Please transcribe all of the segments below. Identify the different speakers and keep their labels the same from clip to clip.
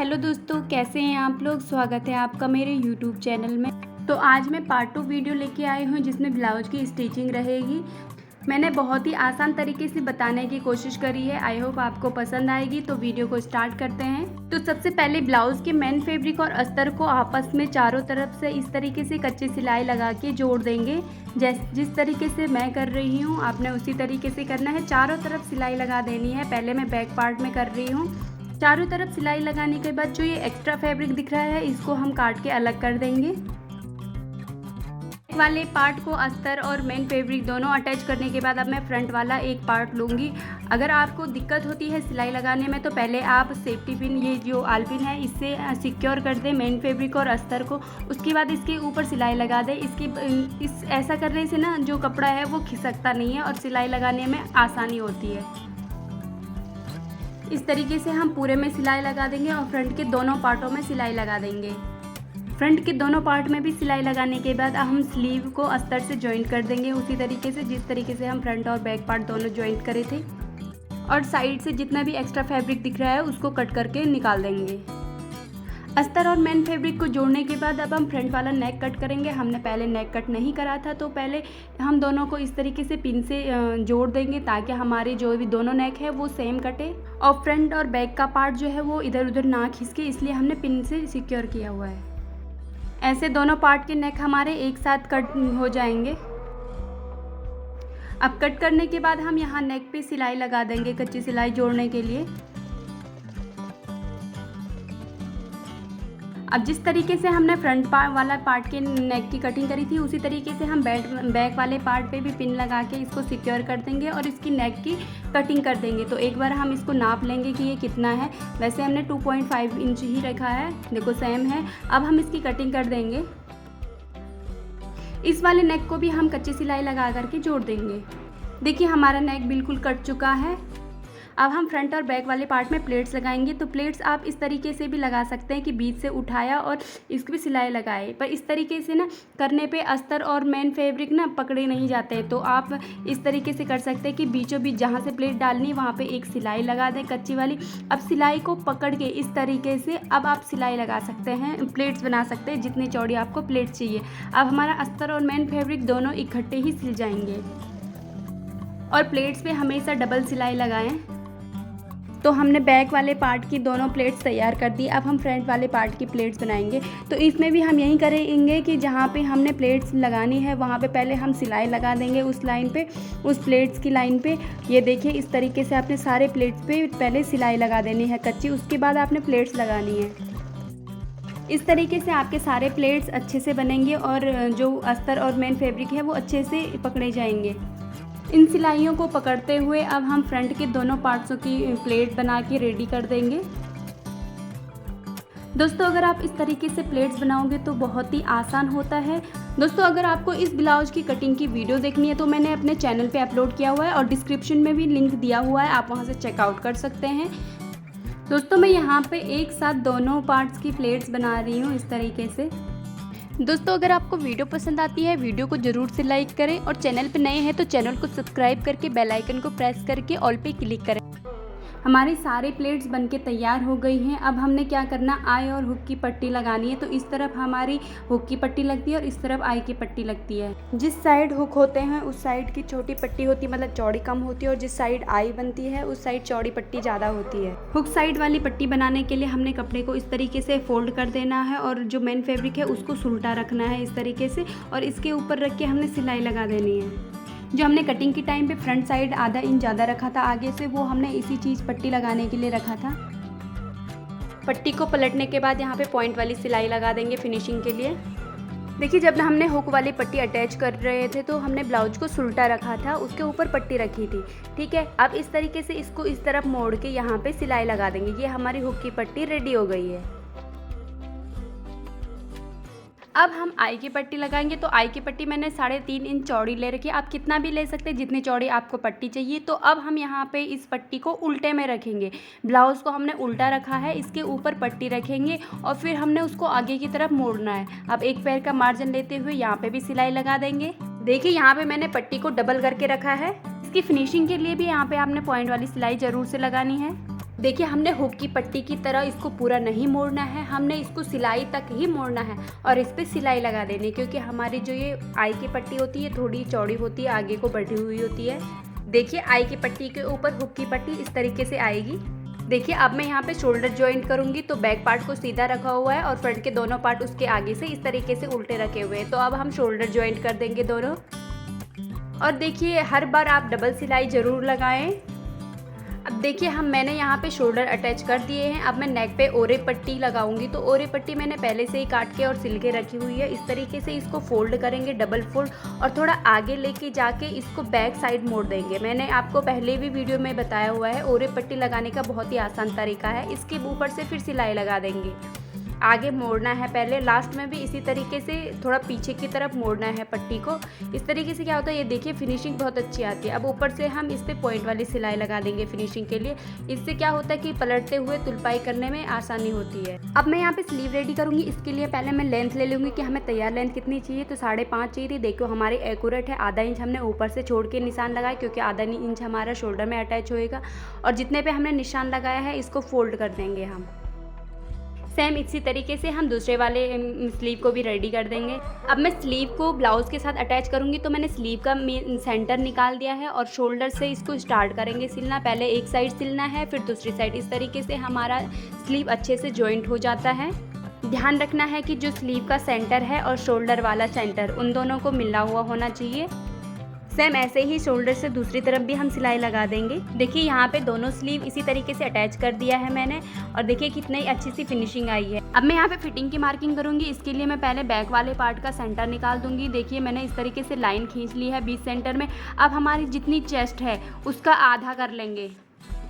Speaker 1: Hello दोस्तों, कैसे हैं आप लोग। स्वागत है आपका मेरे यूट्यूब चैनल में। तो आज मैं पार्ट 2 वीडियो लेके आई हूँ जिसमें ब्लाउज की स्टिचिंग रहेगी। मैंने बहुत ही आसान तरीके से बताने की कोशिश करी है। आई होप आपको पसंद आएगी। तो वीडियो को स्टार्ट करते हैं। तो सबसे पहले ब्लाउज के मेन फैब्रिक और अस्तर को आपस में चारों तरफ से इस तरीके से कच्ची सिलाई लगा के जोड़ देंगे। जिस तरीके से मैं कर रही हूँ आपने उसी तरीके से करना है। चारों तरफ सिलाई लगा देनी है। पहले मैं बैक पार्ट में कर रही हूँ। चारों तरफ सिलाई लगाने के बाद जो ये एक्स्ट्रा फैब्रिक दिख रहा है इसको हम काट के अलग कर देंगे। बैक वाले पार्ट को अस्तर और मेन फैब्रिक दोनों अटैच करने के बाद अब मैं फ्रंट वाला एक पार्ट लूँगी। अगर आपको दिक्कत होती है सिलाई लगाने में तो पहले आप सेफ्टी पिन, ये जो आल पिन है, इससे सिक्योर कर दें मेन फैब्रिक और अस्तर को। उसके बाद इसके ऊपर सिलाई लगा दें। ऐसा करने से ना जो कपड़ा है वो खिसकता नहीं है और सिलाई लगाने में आसानी होती है। इस तरीके से हम पूरे में सिलाई लगा देंगे और फ्रंट के दोनों पार्टों में सिलाई लगा देंगे। फ्रंट के दोनों पार्ट में भी सिलाई लगाने के बाद हम स्लीव को अस्तर से जॉइंट कर देंगे उसी तरीके से जिस तरीके से हम फ्रंट और बैक पार्ट दोनों जॉइंट करे थे। और साइड से जितना भी एक्स्ट्रा फैब्रिक दिख रहा है उसको कट करके निकाल देंगे। अस्तर और मेन फैब्रिक को जोड़ने के बाद अब हम फ्रंट वाला नेक कट करेंगे। हमने पहले नेक कट नहीं करा था तो पहले हम दोनों को इस तरीके से पिन से जोड़ देंगे ताकि हमारे जो भी दोनों नेक है वो सेम कटे और फ्रंट और बैक का पार्ट जो है वो इधर उधर ना खिसके, इसलिए हमने पिन से सिक्योर किया हुआ है। ऐसे दोनों पार्ट के नेक हमारे एक साथ कट हो जाएंगे। अब कट करने के बाद हम यहाँ नेक पे सिलाई लगा देंगे कच्ची सिलाई जोड़ने के लिए। अब जिस तरीके से हमने फ्रंट वाला पार्ट के नेक की कटिंग करी थी उसी तरीके से हम बैक वाले पार्ट पे भी पिन लगा के इसको सिक्योर कर देंगे और इसकी नेक की कटिंग कर देंगे। तो एक बार हम इसको नाप लेंगे कि ये कितना है। वैसे हमने 2.5 इंच ही रखा है, देखो सेम है। अब हम इसकी कटिंग कर देंगे। इस वाले नेक को भी हम कच्ची सिलाई लगा करके जोड़ देंगे। देखिए हमारा नेक बिल्कुल कट चुका है। अब हम फ्रंट और बैक वाले पार्ट में प्लेट्स लगाएंगे। तो प्लेट्स आप इस तरीके से भी लगा सकते हैं कि बीच से उठाया और इसकी भी सिलाई लगाए, पर इस तरीके से ना करने पे अस्तर और मेन फैब्रिक ना पकड़े नहीं जाते। तो आप इस तरीके से कर सकते हैं कि बीचों बीच जहाँ से प्लेट डालनी वहाँ पे एक सिलाई लगा दें कच्ची वाली। अब सिलाई को पकड़ के इस तरीके से अब आप सिलाई लगा सकते हैं, प्लेट्स बना सकते हैं जितनी चौड़ी आपको प्लेट्स चाहिए। अब हमारा अस्तर और मेन फैब्रिक दोनों इकट्ठे ही सिल जाएंगे। और प्लेट्स पे हमेशा डबल सिलाई लगाएं। तो हमने बैक वाले पार्ट की दोनों प्लेट्स तैयार कर दी। अब हम फ्रंट वाले पार्ट की प्लेट्स बनाएंगे। तो इसमें भी हम यही करेंगे कि जहाँ पे हमने प्लेट्स लगानी है वहाँ पे पहले हम सिलाई लगा देंगे उस लाइन पे, उस प्लेट्स की लाइन पे। ये देखिए इस तरीके से आपने सारे प्लेट्स पे पहले सिलाई लगा देनी है कच्ची, उसके बाद आपने प्लेट्स लगानी है। इस तरीके से आपके सारे प्लेट्स अच्छे से बनेंगे और जो अस्तर और मेन फैब्रिक है वो अच्छे से पकड़े जाएंगे। इन सिलाइयों को पकड़ते हुए अब हम फ्रंट के दोनों पार्ट्सों की प्लेट बना के रेडी कर देंगे। दोस्तों अगर आप इस तरीके से प्लेट्स बनाओगे तो बहुत ही आसान होता है। दोस्तों अगर आपको इस ब्लाउज की कटिंग की वीडियो देखनी है तो मैंने अपने चैनल पे अपलोड किया हुआ है और डिस्क्रिप्शन में भी लिंक दिया हुआ है, आप वहाँ से चेकआउट कर सकते हैं। दोस्तों मैं यहाँ पे एक साथ दोनों पार्ट्स की प्लेट्स बना रही हूँ इस तरीके से। दोस्तों अगर आपको वीडियो पसंद आती है वीडियो को ज़रूर से लाइक करें और चैनल पर नए हैं तो चैनल को सब्सक्राइब करके बेल आइकन को प्रेस करके ऑल पे क्लिक करें। हमारी सारी प्लेट्स बनके तैयार हो गई हैं। अब हमने क्या करना, आई और हुक की पट्टी लगानी है। तो इस तरफ हमारी हुक की पट्टी लगती है और इस तरफ आई की पट्टी लगती है। जिस साइड हुक होते हैं उस साइड की छोटी पट्टी होती है, मतलब चौड़ी कम होती है, और जिस साइड आई बनती है उस साइड चौड़ी पट्टी ज़्यादा होती है। हुक साइड वाली पट्टी बनाने के लिए हमने कपड़े को इस तरीके से फोल्ड कर देना है और जो मेन फैब्रिक है उसको सुलटा रखना है इस तरीके से और इसके ऊपर रख के हमने सिलाई लगा देनी है। जो हमने कटिंग के टाइम पे फ्रंट साइड आधा इंच ज़्यादा रखा था आगे से, वो हमने इसी चीज़ पट्टी लगाने के लिए रखा था। पट्टी को पलटने के बाद यहाँ पे पॉइंट वाली सिलाई लगा देंगे फिनिशिंग के लिए। देखिए जब हमने हुक वाली पट्टी अटैच कर रहे थे तो हमने ब्लाउज को सुलटा रखा था, उसके ऊपर पट्टी रखी थी। ठीक है, अब इस तरीके से इसको इस तरफ मोड़ के यहाँ पे सिलाई लगा देंगे। ये हमारी हुक की पट्टी रेडी हो गई है। अब हम आई की पट्टी लगाएंगे। तो आई की पट्टी मैंने 3.5 इंच चौड़ी ले रखी है। आप कितना भी ले सकते हैं जितनी चौड़ी आपको पट्टी चाहिए। तो अब हम यहाँ पे इस पट्टी को उल्टे में रखेंगे। ब्लाउज़ को हमने उल्टा रखा है, इसके ऊपर पट्टी रखेंगे और फिर हमने उसको आगे की तरफ मोड़ना है। अब एक पैर का मार्जिन लेते हुए यहाँ पे भी सिलाई लगा देंगे। देखिए यहाँ पे मैंने पट्टी को डबल करके रखा है। इसकी फिनिशिंग के लिए भी यहाँ पे आपने पॉइंट वाली सिलाई ज़रूर से लगानी है। देखिए हमने हुक की पट्टी की तरह इसको पूरा नहीं मोड़ना है, हमने इसको सिलाई तक ही मोड़ना है और इस पर सिलाई लगा देनी, क्योंकि हमारी जो ये आई की पट्टी होती है थोड़ी चौड़ी होती है, आगे को बढ़ी हुई होती है। देखिए आई की पट्टी के ऊपर हुक की पट्टी इस तरीके से आएगी। देखिए अब मैं यहाँ पे शोल्डर जॉइंट करूँगी तो बैक पार्ट को सीधा रखा हुआ है और फ्रंट के दोनों पार्ट उसके आगे से इस तरीके से उल्टे रखे हुए हैं। तो अब हम शोल्डर जॉइंट कर देंगे दोनों। और देखिए हर बार आप डबल सिलाई ज़रूर लगाएं। अब देखिए मैंने यहाँ पे शोल्डर अटैच कर दिए हैं। अब मैं नेक पे ओरे पट्टी लगाऊंगी। तो ओरे पट्टी मैंने पहले से ही काट के और सिल के रखी हुई है। इस तरीके से इसको फोल्ड करेंगे, डबल फोल्ड, और थोड़ा आगे लेके जाके इसको बैक साइड मोड़ देंगे। मैंने आपको पहले भी वीडियो में बताया हुआ है, ओरे पट्टी लगाने का बहुत ही आसान तरीका है। इसके ऊपर से फिर सिलाई लगा देंगे। आगे मोड़ना है पहले, लास्ट में भी इसी तरीके से थोड़ा पीछे की तरफ मोड़ना है पट्टी को। इस तरीके से क्या होता है, ये देखिए फिनिशिंग बहुत अच्छी आती है। अब ऊपर से हम इस पर पॉइंट वाली सिलाई लगा देंगे फिनिशिंग के लिए। इससे क्या होता है कि पलटते हुए तुलपाई करने में आसानी होती है। अब मैं यहाँ पे स्लीव रेडी करूँगी। इसके लिए पहले मैं लेंथ ले लूँगी कि हमें तैयार लेंथ कितनी चाहिए। तो 5.5 चाहिए थी। देखो हमारी एक्यूरेट है। आधा इंच हमने ऊपर से छोड़ के निशान लगाया, क्योंकि आधा इंच हमारा शोल्डर में अटैच होएगा। और जितने पे हमने निशान लगाया है इसको फोल्ड कर देंगे हम। सेम इसी तरीके से हम दूसरे वाले स्लीव को भी रेडी कर देंगे। अब मैं स्लीव को ब्लाउज़ के साथ अटैच करूँगी। तो मैंने स्लीव का सेंटर निकाल दिया है और शोल्डर से इसको स्टार्ट करेंगे सिलना। पहले एक साइड सिलना है, फिर दूसरी साइड। इस तरीके से हमारा स्लीव अच्छे से जॉइंट हो जाता है। ध्यान रखना है कि जो स्लीव का सेंटर है और शोल्डर वाला सेंटर, उन दोनों को मिला हुआ होना चाहिए। सेम ऐसे ही शोल्डर से दूसरी तरफ भी हम सिलाई लगा देंगे। देखिए यहाँ पे दोनों स्लीव इसी तरीके से अटैच कर दिया है मैंने, और देखिए कितनी अच्छी सी फिनिशिंग आई है। अब मैं यहाँ पे फिटिंग की मार्किंग करूँगी। इसके लिए मैं पहले बैक वाले पार्ट का सेंटर निकाल दूंगी। देखिए मैंने इस तरीके से लाइन खींच ली है बीच सेंटर में। अब हमारी जितनी चेस्ट है उसका आधा कर लेंगे।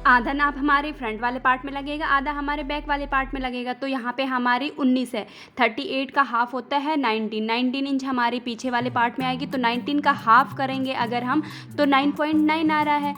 Speaker 1: आधा नाप हमारे फ्रंट वाले पार्ट में लगेगा, आधा हमारे बैक वाले पार्ट में लगेगा। तो यहाँ पे हमारी 19 है। 38 का हाफ होता है 19 इंच हमारे पीछे वाले पार्ट में आएगी। तो 19 का हाफ करेंगे अगर हम, तो 9.9 आ रहा है।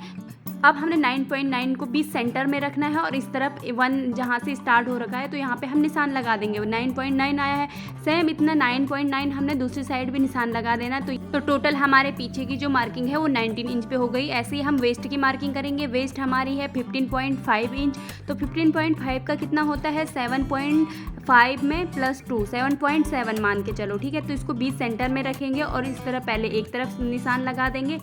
Speaker 1: अब हमने 9.9 को बीच सेंटर में रखना है और इस तरफ 1 जहाँ से स्टार्ट हो रखा है तो यहाँ पे हम निशान लगा देंगे। 9.9 आया है। सेम इतना 9.9 हमने दूसरी साइड भी निशान लगा देना। तो टोटल हमारे पीछे की जो मार्किंग है वो 19 इंच पे हो गई। ऐसे ही हम वेस्ट की मार्किंग करेंगे। वेस्ट हमारी है 15.5 इंच। तो 15.5 का कितना होता है, 7.5 में +2, 7.7 मान के चलो, ठीक है। तो इसको बीच सेंटर में रखेंगे और इस तरफ पहले एक तरफ निशान लगा देंगे।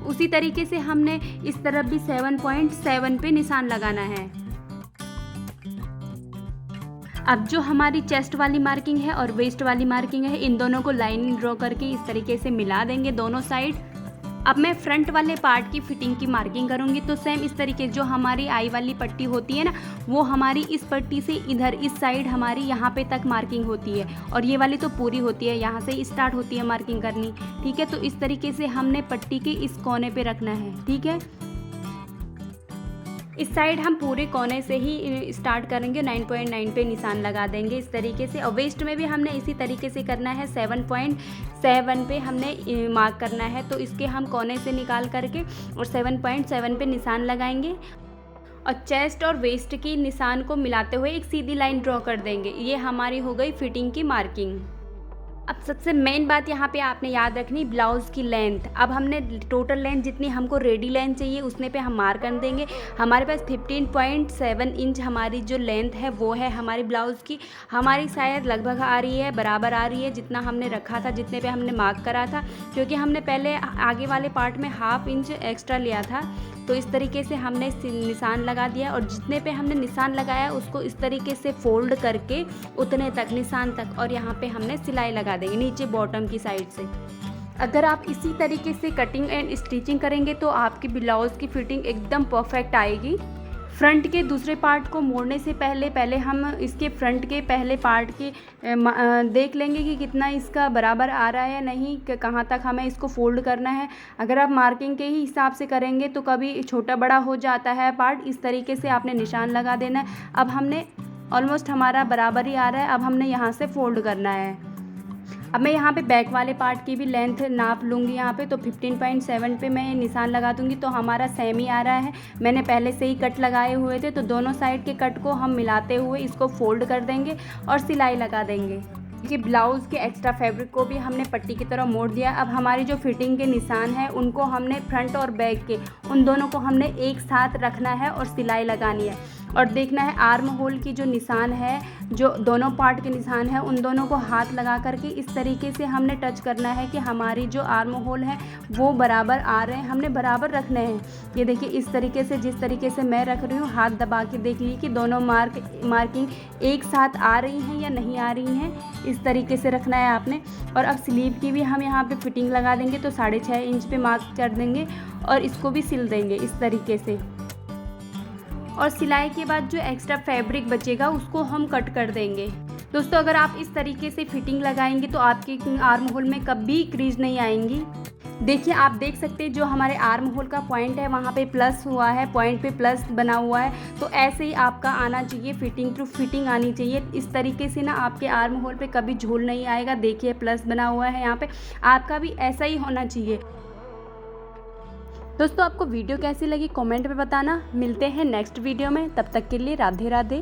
Speaker 1: उसी तरीके से हमने इस तरफ भी 7.7 पे निशान लगाना है। अब जो हमारी चेस्ट वाली मार्किंग है और वेस्ट वाली मार्किंग है, इन दोनों को लाइन ड्रॉ करके इस तरीके से मिला देंगे दोनों साइड। अब मैं फ्रंट वाले पार्ट की फिटिंग की मार्किंग करूंगी। तो सेम इस तरीके जो हमारी आई वाली पट्टी होती है ना, वो हमारी इस पट्टी से इधर इस साइड हमारी यहाँ पे तक मार्किंग होती है, और ये वाली तो पूरी होती है, यहाँ से स्टार्ट होती है मार्किंग करनी, ठीक है। तो इस तरीके से हमने पट्टी के इस कोने पे रखना है, ठीक है। इस साइड हम पूरे कोने से ही स्टार्ट करेंगे, 9.9 पे निशान लगा देंगे इस तरीके से। और वेस्ट में भी हमने इसी तरीके से करना है, 7.7 पे हमने मार्क करना है। तो इसके हम कोने से निकाल करके और 7.7 पे निशान लगाएंगे और चेस्ट और वेस्ट की निशान को मिलाते हुए एक सीधी लाइन ड्रॉ कर देंगे। ये हमारी हो गई फिटिंग की मार्किंग। अब सबसे मेन बात यहाँ पे आपने याद रखनी, ब्लाउज़ की लेंथ। अब हमने टोटल लेंथ जितनी हमको रेडी लेंथ चाहिए उसने पे हम मार्क कर देंगे। हमारे पास 15.7 इंच हमारी जो लेंथ है वो है हमारी ब्लाउज़ की। हमारी शायद लगभग आ रही है, बराबर आ रही है जितना हमने रखा था, जितने पे हमने मार्क करा था, क्योंकि हमने पहले आगे वाले पार्ट में ½ इंच एक्स्ट्रा लिया था। तो इस तरीके से हमने निशान लगा दिया और जितने पे हमने निशान लगाया उसको इस तरीके से फोल्ड करके उतने तक निशान तक, और यहाँ पे हमने सिलाई लगा देंगे नीचे बॉटम की साइड से। अगर आप इसी तरीके से कटिंग एंड स्टिचिंग करेंगे तो आपकी ब्लाउज़ की फिटिंग एकदम परफेक्ट आएगी। फ्रंट के दूसरे पार्ट को मोड़ने से पहले हम इसके फ्रंट के पहले पार्ट के देख लेंगे कि कितना इसका बराबर आ रहा है या नहीं, कहाँ तक हमें इसको फोल्ड करना है। अगर आप मार्किंग के ही हिसाब से करेंगे तो कभी छोटा बड़ा हो जाता है पार्ट। इस तरीके से आपने निशान लगा देना है। अब हमने ऑलमोस्ट हमारा बराबर ही आ रहा है। अब हमने यहाँ से फोल्ड करना है। अब मैं यहाँ पे बैक वाले पार्ट की भी लेंथ नाप लूँगी यहाँ पे। तो 15.7 पे मैं निशान लगा दूँगी। तो हमारा सेम ही आ रहा है। मैंने पहले से ही कट लगाए हुए थे, तो दोनों साइड के कट को हम मिलाते हुए इसको फोल्ड कर देंगे और सिलाई लगा देंगे। कि ब्लाउज़ के एक्स्ट्रा फैब्रिक को भी हमने पट्टी की तरह मोड़ दिया। अब हमारी जो फिटिंग के निशान है उनको हमने फ्रंट और बैक के उन दोनों को हमने एक साथ रखना है और सिलाई लगानी है। और देखना है आर्म होल की जो निशान है, जो दोनों पार्ट के निशान है, उन दोनों को हाथ लगा करके इस तरीके से हमने टच करना है कि हमारी जो आर्म होल है वो बराबर आ रहे हैं, हमने बराबर रखने हैं। ये देखिए इस तरीके से, जिस तरीके से मैं रख रही हूँ, हाथ दबा के देख लीजिए कि दोनों मार्किंग एक साथ आ रही हैं या नहीं आ रही हैं। इस तरीके से रखना है आपने। और अब स्लीव की भी हम यहाँ पे फिटिंग लगा देंगे, तो 6.5 इंच पे मार्क कर देंगे और इसको भी सिल देंगे इस तरीके से। और सिलाई के बाद जो एक्स्ट्रा फैब्रिक बचेगा उसको हम कट कर देंगे। दोस्तों अगर आप इस तरीके से फिटिंग लगाएंगे तो आपके आर्म होल में कभी क्रीज नहीं आएंगी। देखिए आप देख सकते हैं जो हमारे आर्म होल का पॉइंट है वहाँ पे प्लस हुआ है, पॉइंट पे प्लस बना हुआ है। तो ऐसे ही आपका आना चाहिए, फिटिंग टू फिटिंग आनी चाहिए। इस तरीके से ना आपके आर्म होल पे कभी झोल नहीं आएगा। देखिए प्लस बना हुआ है यहाँ पे, आपका भी ऐसा ही होना चाहिए। दोस्तों आपको वीडियो कैसी लगी कमेंट में बताना। मिलते हैं नेक्स्ट वीडियो में, तब तक के लिए राधे राधे।